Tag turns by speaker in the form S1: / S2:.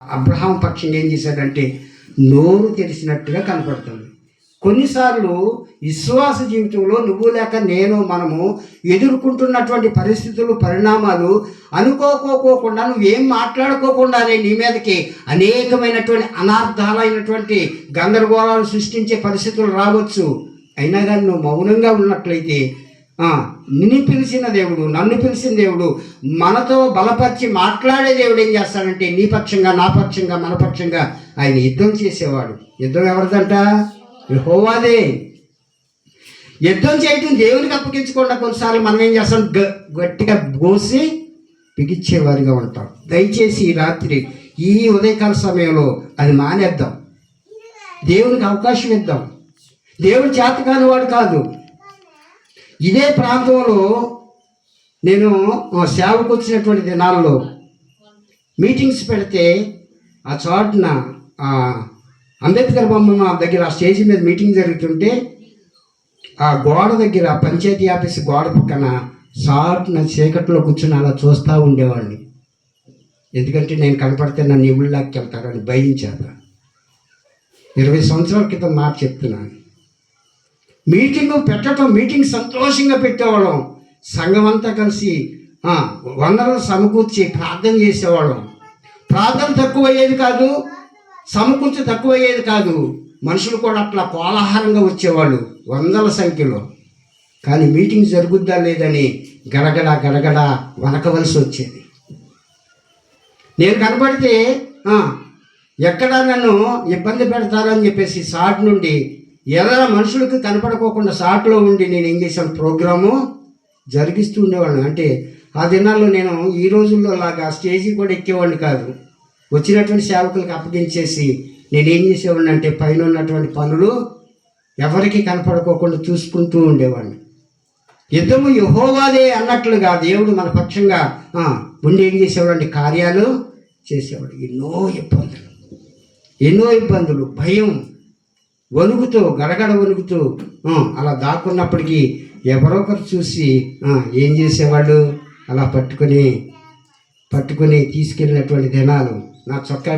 S1: Abraham పక్షంగా ఏం చేశాడంటే నోరు తెరిచినట్టుగా కనపడుతుంది. కొన్నిసార్లు విశ్వాస జీవితంలో నువ్వు లేక నేను మనము ఎదుర్కొంటున్నటువంటి పరిస్థితులు, పరిణామాలు అనుకోకోకుండా నువ్వేం మాట్లాడుకోకుండానే నీ మీదకి అనేకమైనటువంటి అనార్థాలైనటువంటి గందరగోళాలు సృష్టించే పరిస్థితులు రావచ్చు. అయినా కానీ నువ్వు మౌనంగా ఉన్నట్లయితే నిన్ను పిలిచిన దేవుడు, నన్ను పిలిచిన దేవుడు, మనతో బలపరిచి మాట్లాడే దేవుడు ఏం చేస్తాడంటే నీ పక్షంగా, నా పక్షంగా, మన పక్షంగా ఆయన యుద్ధం చేసేవాడు. యుద్ధం ఎవరిదంట? యెహోవాదే. యుద్ధం చేయటం దేవునికి అప్పగించకుండా కొన్నిసార్లు మనం ఏం చేస్తాం, గట్టిగా గోసి బిగించేవారిగా ఉంటాం. దయచేసి ఈ రాత్రి, ఈ ఉదయకాల సమయంలో అది మానేద్దాం. దేవునికి అవకాశం ఇద్దాం. దేవుడు చేతకాని వాడు కాదు. ఇదే ప్రాంతంలో నేను సేవకు వచ్చినటువంటి దినాల్లో మీటింగ్స్ పెడితే ఆ చాటున అంబేద్కర్ బొమ్మ దగ్గర ఆ స్టేజ్ మీద మీటింగ్ జరుగుతుంటే ఆ గోడ దగ్గర పంచాయతీ ఆఫీస్ గోడ పక్కన చాటున చీకట్లో కూర్చొని అలా చూస్తూ ఉండేవాడిని. ఎందుకంటే నేను కనపడితే నన్ను ఇళ్ళకి వెళ్తారని భయించాక 20 సంవత్సరాల క్రితం మాట చెప్తున్నాను. మీటింగ్ సంతోషంగా పెట్టేవాళ్ళం. సంఘం అంతా కలిసి వనరులు సమకూర్చి ప్రార్థన చేసేవాళ్ళం. ప్రార్థన తక్కువయ్యేది కాదు, సమకూర్చి తక్కువయ్యేది కాదు. మనుషులు కూడా అట్లా కోలాహలంగా వచ్చేవాళ్ళు వందల సంఖ్యలో. కానీ మీటింగ్ జరుగుద్దా లేదని గడగడ వనకవలసి వచ్చేది. నేను కనపడితే ఎక్కడా నన్ను ఇబ్బంది పెడతారని చెప్పేసి షాట్ నుండి ఎలా మనుషులకు కనపడుకోకుండా షాట్లో ఉండి నేను ఏం చేశాను, ప్రోగ్రాము జరిగిస్తూ ఉండేవాడిని. అంటే ఆ దినాల్లో నేను ఈ రోజుల్లో లాగా స్టేజీ కూడా ఎక్కేవాడిని కాదు. వచ్చినటువంటి సేవకులకు అప్పగించేసి నేనేం చేసేవాడిని అంటే పైన ఉన్నటువంటి పనులు ఎవరికి కనపడుకోకుండా చూసుకుంటూ ఉండేవాడిని. యుద్ధము యెహోవాదే అన్నట్లుగా దేవుడు మన పక్షంగా ఉండి ఏం చేసేవాడు, కార్యాలు చేసేవాడు. ఎన్నో ఇబ్బందులు, భయం, వణుకుతూ గడగడ వణుకుతూ అలా దాక్కున్నప్పటికీ ఎవరో ఒకరు చూసి ఏం చేసేవాళ్ళు, అలా పట్టుకొని తీసుకెళ్ళినటువంటి దినాలు. నా చొక్కా